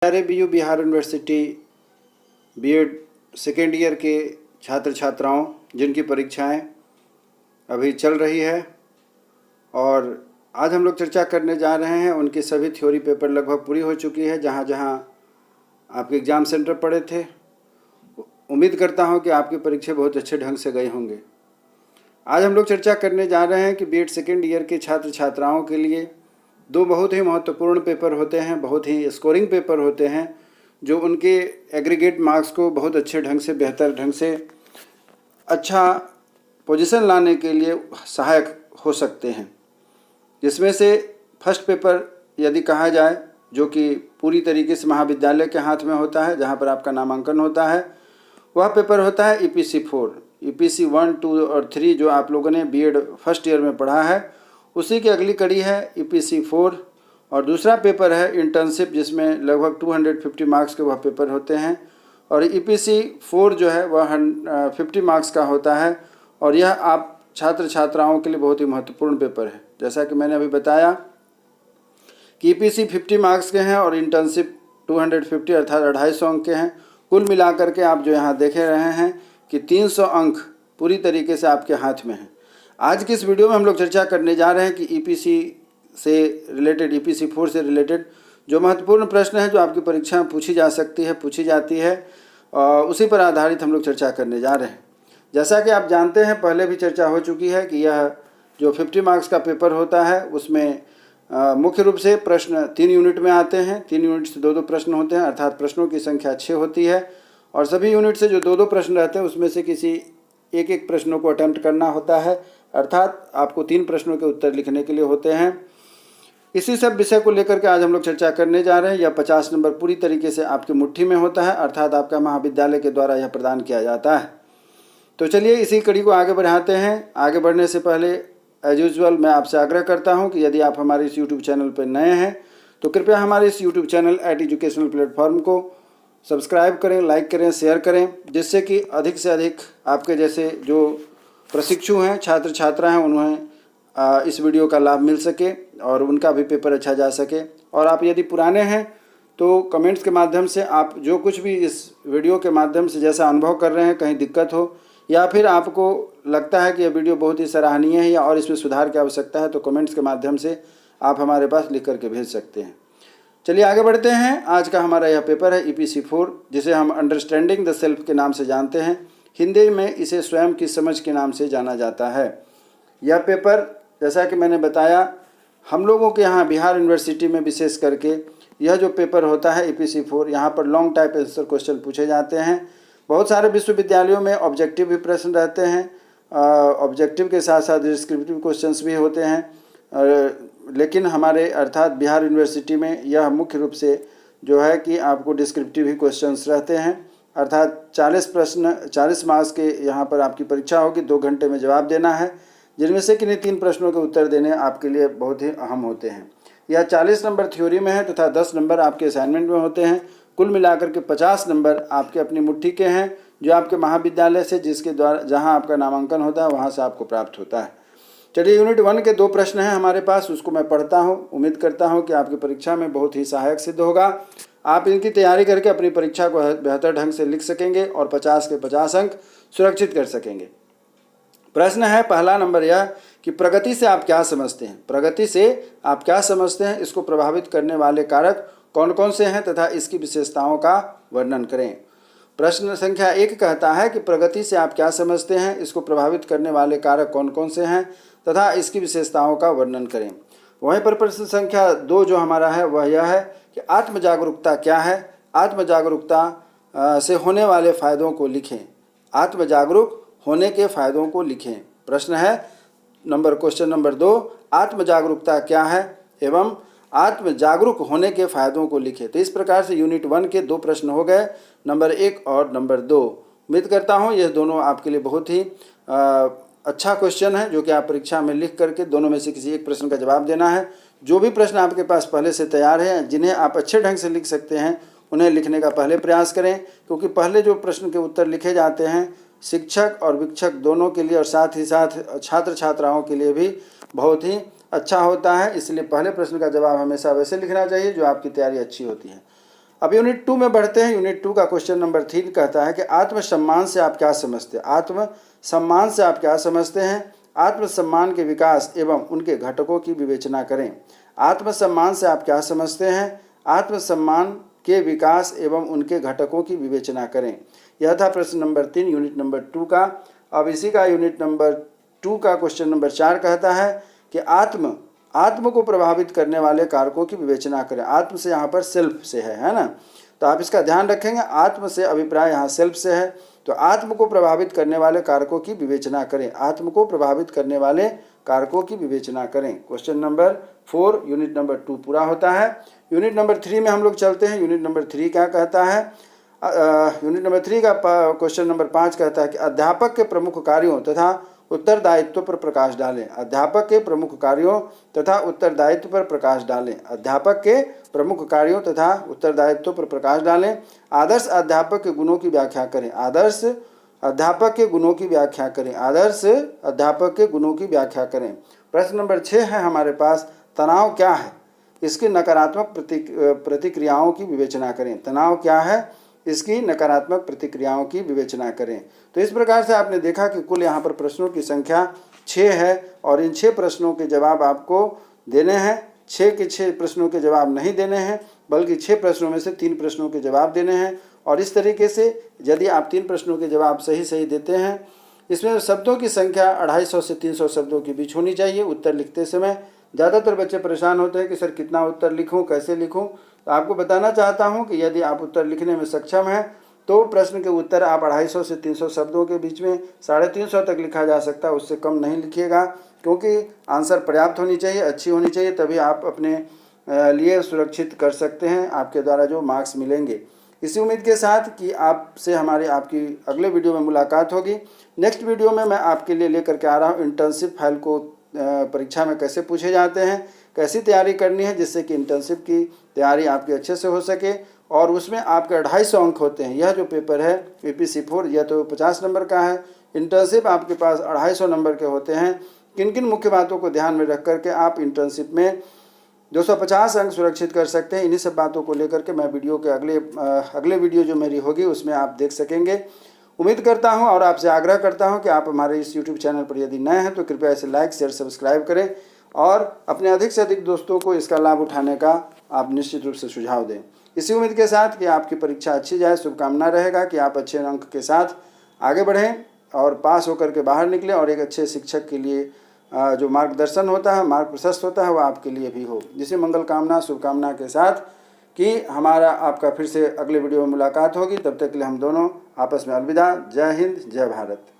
प्यारे BU Bihar university BEd second year के छात्र छात्राओं जिनकी परीक्षाएं अभी चल रही है और आज हम लोग चर्चा करने जा रहे हैं उनकी सभी थ्योरी पेपर लगभग पूरी हो चुकी है जहां जहां आपके एग्ज़ाम सेंटर पड़े थे। उम्मीद करता हूं कि आपकी परीक्षा बहुत अच्छे ढंग से गए होंगे। आज हम लोग चर्चा करने जा रहे हैं कि बीएड सेकेंड ईयर के छात्र छात्राओं के लिए दो बहुत ही महत्वपूर्ण पेपर होते हैं, बहुत ही स्कोरिंग पेपर होते हैं जो उनके एग्रीगेट मार्क्स को बहुत अच्छे ढंग से, बेहतर ढंग से अच्छा पोजीशन लाने के लिए सहायक हो सकते हैं। जिसमें से फर्स्ट पेपर यदि कहा जाए जो कि पूरी तरीके से महाविद्यालय के हाथ में होता है, जहां पर आपका नामांकन होता है, वह पेपर होता है ईपीसी 4। ईपीसी 1, 2 और 3 जो आप लोगों ने बीएड फर्स्ट ईयर में पढ़ा है उसी की अगली कड़ी है ईपीसी 4। और दूसरा पेपर है इंटर्नशिप जिसमें लगभग 250 मार्क्स के वह पेपर होते हैं और ईपीसी 4 जो है वह 50 मार्क्स का होता है और यह आप छात्र छात्राओं के लिए बहुत ही महत्वपूर्ण पेपर है। जैसा कि मैंने अभी बताया कि ईपीसी 50 मार्क्स के हैं और इंटर्नशिप 250 अर्थात 250 अंक के हैं। कुल मिलाकर के आप जो यहाँ देख रहे हैं कि 300 अंक पूरी तरीके से आपके हाथ में हैं। आज की इस वीडियो में हम लोग चर्चा करने जा रहे हैं कि ईपीसी से रिलेटेड, ईपीसी 4 से रिलेटेड जो महत्वपूर्ण प्रश्न है जो आपकी परीक्षा में पूछी जा सकती है, पूछी जाती है, उसी पर आधारित हम लोग चर्चा करने जा रहे हैं। जैसा कि आप जानते हैं, पहले भी चर्चा हो चुकी है कि यह जो 50 मार्क्स का पेपर होता है उसमें मुख्य रूप से प्रश्न 3 यूनिट में आते हैं। 3 यूनिट से 2-2 प्रश्न होते हैं, अर्थात प्रश्नों की संख्या 6 होती है और सभी यूनिट से जो 2-2 प्रश्न रहते हैं उसमें से किसी एक प्रश्नों को अटेम्प्ट करना होता है, अर्थात आपको 3 प्रश्नों के उत्तर लिखने के लिए होते हैं। इसी सब विषय को लेकर के आज हम लोग चर्चा करने जा रहे हैं। यह 50 नंबर पूरी तरीके से आपकी मुट्ठी में होता है, अर्थात आपका महाविद्यालय के द्वारा यह प्रदान किया जाता है। तो चलिए इसी कड़ी को आगे बढ़ाते हैं। आगे बढ़ने से पहले एज यूजुअल मैं आपसे आग्रह करता हूं कि यदि आप हमारे इस यूट्यूब चैनल पर नए हैं तो कृपया हमारे इस YouTube channel at educational platform को सब्सक्राइब करें, लाइक करें, शेयर करें, जिससे कि अधिक से अधिक आपके जैसे जो प्रशिक्षु हैं, छात्र छात्रा हैं, उन्हें इस वीडियो का लाभ मिल सके और उनका भी पेपर अच्छा जा सके। और आप यदि पुराने हैं तो कमेंट्स के माध्यम से आप जो कुछ भी इस वीडियो के माध्यम से जैसा अनुभव कर रहे हैं, कहीं दिक्कत हो या फिर आपको लगता है कि यह वीडियो बहुत ही सराहनीय है या और इसमें सुधार की आवश्यकता है, तो कमेंट्स के माध्यम से आप हमारे पास लिख करके भेज सकते हैं। चलिए आगे बढ़ते हैं। आज का हमारा यह पेपर है ईपीसी 4, जिसे हम अंडरस्टैंडिंग द सेल्फ के नाम से जानते हैं। हिंदी में इसे स्वयं की समझ के नाम से जाना जाता है। यह पेपर जैसा कि मैंने बताया, हम लोगों के यहाँ बिहार यूनिवर्सिटी में विशेष करके यह जो पेपर होता है ईपीसी 4, यहाँ पर लॉन्ग टाइप आंसर क्वेश्चन पूछे जाते हैं। बहुत सारे विश्वविद्यालयों में ऑब्जेक्टिव भी प्रश्न रहते हैं, ऑब्जेक्टिव के साथ साथ डिस्क्रिप्टिव क्वेश्चंस भी होते हैं, लेकिन हमारे अर्थात बिहार यूनिवर्सिटी में यह मुख्य रूप से जो है कि आपको डिस्क्रिप्टिव ही क्वेश्चंस रहते हैं, अर्थात 40 प्रश्न 40 मार्क्स के यहाँ पर आपकी परीक्षा होगी। 2 घंटे में जवाब देना है, जिनमें से किन्हीं 3 प्रश्नों के उत्तर देने आपके लिए बहुत ही अहम होते हैं। यह 40 नंबर थ्योरी में है तथा 10 नंबर आपके असाइनमेंट में होते हैं। कुल मिलाकर के 50 नंबर आपके अपनी मुट्ठी के हैं जो आपके महाविद्यालय से, जिसके द्वारा जहाँ आपका नामांकन होता है वहाँ से आपको प्राप्त होता है। चलिए यूनिट 1 के 2 प्रश्न हैं हमारे पास, उसको मैं पढ़ता हूँ। उम्मीद करता हूँ कि आपकी परीक्षा में बहुत ही सहायक सिद्ध होगा। आप इनकी तैयारी करके अपनी परीक्षा को बेहतर ढंग से लिख सकेंगे और 50 के 50 अंक सुरक्षित कर सकेंगे। प्रश्न है पहला नंबर यह कि प्रगति से आप क्या समझते हैं। प्रगति से आप क्या समझते हैं, इसको प्रभावित करने वाले कारक कौन कौन से हैं तथा इसकी विशेषताओं का वर्णन करें। प्रश्न संख्या 1 कहता है कि प्रगति से आप क्या समझते हैं, इसको प्रभावित करने वाले कारक कौन कौन से हैं तथा इसकी विशेषताओं का वर्णन करें। वहीं पर प्रश्न संख्या 2 जो हमारा है वह यह है कि आत्म जागरूकता क्या है, आत्म जागरूकता से होने वाले फायदों को लिखें। आत्म जागरूक होने के फायदों को लिखें। प्रश्न है क्वेश्चन नंबर 2, आत्म जागरूकता क्या है एवं आत्म जागरूक होने के फायदों को लिखें। तो इस प्रकार से यूनिट 1 के 2 प्रश्न हो गए, नंबर 1 और नंबर 2। उम्मीद करता हूँ ये दोनों आपके लिए बहुत ही अच्छा क्वेश्चन है जो कि आप परीक्षा में लिख करके दोनों में से किसी एक प्रश्न का जवाब देना है। जो भी प्रश्न आपके पास पहले से तैयार है, जिन्हें आप अच्छे ढंग से लिख सकते हैं, उन्हें लिखने का पहले प्रयास करें, क्योंकि पहले जो प्रश्न के उत्तर लिखे जाते हैं शिक्षक और विक्षक दोनों के लिए और साथ ही साथ छात्र छात्राओं के लिए भी बहुत ही अच्छा होता है। इसलिए पहले प्रश्न का जवाब हमेशा वैसे लिखना चाहिए जो आपकी तैयारी अच्छी होती है। अब यूनिट 2 में बढ़ते हैं। यूनिट 2 का क्वेश्चन नंबर 3 कहता है कि आत्मसम्मान से आप क्या समझते हैं। आत्मसम्मान से आप क्या समझते हैं? आत्मसम्मान के विकास एवं उनके घटकों की विवेचना करें। आत्मसम्मान से आप क्या समझते हैं? आत्मसम्मान के विकास एवं उनके घटकों की विवेचना करें। यह था प्रश्न नंबर 3 यूनिट नंबर 2 का। अब इसी का यूनिट नंबर 2 का क्वेश्चन नंबर 4 कहता है कि आत्म को प्रभावित करने वाले कारकों की विवेचना करें। आत्म से यहाँ पर सेल्फ से है ना, तो आप इसका ध्यान रखेंगे। आत्म से अभिप्राय यहाँ सेल्फ से है, तो आत्म को प्रभावित करने वाले कारकों की विवेचना करें। आत्म को प्रभावित करने वाले कारकों की विवेचना करें। क्वेश्चन नंबर 4 यूनिट नंबर 2 पूरा होता है। यूनिट नंबर 3 में हम लोग चलते हैं। यूनिट नंबर 3 क्या कहता है? यूनिट नंबर 3 का क्वेश्चन नंबर 5 कहता है कि अध्यापक के प्रमुख कार्यों तथा उत्तरदायित्व पर प्रकाश डालें। अध्यापक के प्रमुख कार्यों तथा उत्तरदायित्व पर प्रकाश डालें। अध्यापक के प्रमुख कार्यों तथा उत्तरदायित्व पर प्रकाश डालें। आदर्श अध्यापक के गुणों की व्याख्या करें। आदर्श अध्यापक के गुणों की व्याख्या करें। आदर्श अध्यापक के गुणों की व्याख्या करें। प्रश्न नंबर 6 है हमारे पास, तनाव क्या है? इसकी नकारात्मक प्रतिक्रियाओं की विवेचना करें। तनाव क्या है? इसकी नकारात्मक प्रतिक्रियाओं की विवेचना करें। तो इस प्रकार से आपने देखा कि कुल यहाँ पर प्रश्नों की संख्या 6 है और इन 6 प्रश्नों के जवाब आपको देने हैं। 6 के 6 प्रश्नों के जवाब नहीं देने हैं, बल्कि 6 प्रश्नों में से 3 प्रश्नों के जवाब देने हैं। और इस तरीके से यदि आप 3 प्रश्नों के जवाब सही देते हैं, इसमें शब्दों की संख्या 250 से 300 शब्दों के बीच होनी चाहिए उत्तर लिखते समय। ज़्यादातर बच्चे परेशान होते हैं कि सर कितना उत्तर लिखूं, कैसे लिखूं। तो आपको बताना चाहता हूं कि यदि आप उत्तर लिखने में सक्षम हैं तो प्रश्न के उत्तर आप 250 से 300 शब्दों के बीच में 350 तक लिखा जा सकता है, उससे कम नहीं लिखिएगा, क्योंकि आंसर पर्याप्त होनी चाहिए, अच्छी होनी चाहिए, तभी आप अपने लिए सुरक्षित कर सकते हैं आपके द्वारा जो मार्क्स मिलेंगे। इसी उम्मीद के साथ कि आपसे आपकी अगले वीडियो में मुलाकात होगी। नेक्स्ट वीडियो में मैं आपके लिए लेकर के आ रहा हूँ इंटर्नशिप फाइल को परीक्षा में कैसे पूछे जाते हैं, कैसी तैयारी करनी है जिससे कि इंटर्नशिप की तैयारी आपकी अच्छे से हो सके। और उसमें आपके 250 अंक होते हैं। यह जो पेपर है APC4 यह तो 50 नंबर का है। इंटर्नशिप आपके पास 250 नंबर के होते हैं। किन किन मुख्य बातों को ध्यान में रख करके आप इंटर्नशिप में 250 अंक सुरक्षित कर सकते हैं, इन्हीं सब बातों को लेकर के मैं वीडियो के अगले वीडियो जो मेरी होगी उसमें आप देख सकेंगे। उम्मीद करता हूं और आपसे आग्रह करता हूं कि आप हमारे इस YouTube चैनल पर यदि नए हैं तो कृपया इसे लाइक शेयर सब्सक्राइब करें और अपने अधिक से अधिक दोस्तों को इसका लाभ उठाने का आप निश्चित रूप से सुझाव दें। इसी उम्मीद के साथ कि आपकी परीक्षा अच्छी जाए, शुभकामना रहेगा कि आप अच्छे अंक के साथ आगे बढ़ें और पास होकर के बाहर निकलें और एक अच्छे शिक्षक के लिए जो मार्गदर्शन होता है, मार्ग प्रशस्त होता है, वह आपके लिए भी हो। जिसे मंगल कामना शुभकामना के साथ कि हमारा आपका फिर से अगले वीडियो में मुलाकात होगी। तब तक के लिए हम दोनों आपस में अलविदा। जय हिंद, जय भारत।